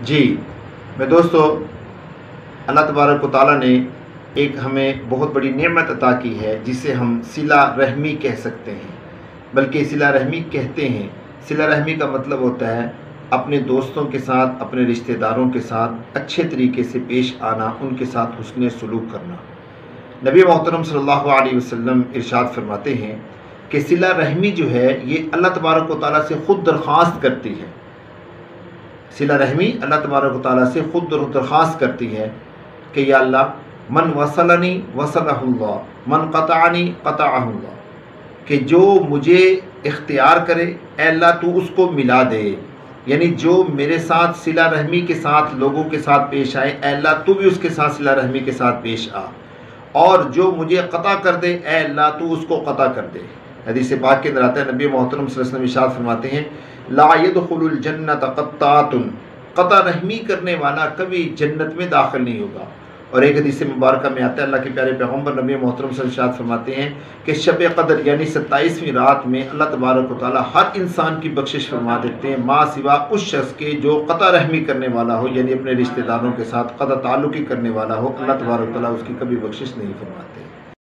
جی میں دوستو، اللہ تبارک و تعالیٰ نے ایک ہمیں بہت بڑی نعمت عطا کی ہے جسے ہم صلہ رحمی کہہ سکتے ہیں، بلکہ صلہ رحمی کہتے ہیں۔ صلہ رحمی کا مطلب ہوتا ہے اپنے دوستوں کے ساتھ، اپنے رشتہ داروں کے ساتھ اچھے طریقے سے پیش آنا، ان کے ساتھ حسن سلوک کرنا۔ نبی محترم صلی اللہ علیہ وسلم ارشاد فرماتے ہیں کہ صلہ رحمی جو ہے یہ اللہ تبارک و تعالیٰ سے خود درخواست کرتی ہے۔ صلہ رحمی اللہ تبارک و تعالیٰ سے خود درخواست کرتی ہے کہ یا اللہ، من وصلنی وصلہ اللہ، من قطعنی قطعہ اللہ، کہ جو مجھے اختیار کرے اے اللہ تو اس کو ملا دے، یعنی جو میرے ساتھ صلہ رحمی کے ساتھ لوگوں کے ساتھ پیش آئے اے اللہ تو بھی اس کے ساتھ صلہ رحمی کے ساتھ پیش آ، اور جو مجھے قطع کر دے اے اللہ تو اس کو قطع کر دے۔ حدیث پاک کے اندر آتا ہے، نبی محترم صلی اللہ علیہ وسلم ارشاد فرماتے ہیں لا يدخل الجنت قطاۃ، قطع رحمی کرنے والا کبھی جنت میں داخل نہیں ہوگا۔ اور ایک حدیث مبارکہ میں آتا ہے، اللہ کے پیارے پیغمبر نبی محترم صلی اللہ علیہ وسلم ارشاد فرماتے ہیں کہ شب قدر یعنی 27ویں رات میں اللہ تبارک و تعالیٰ ہر انسان کی بخشش فرما دیتے ہیں ماں سوا اس شخص کے جو قطع رحمی کرنے والا ہو، یعنی اپنے رشتہ داروں کے ساتھ قطع تعلقی کرنے والا ہو، اللہ تبارک و تعالیٰ اس کی کبھی بخشش نہیں فرماتے۔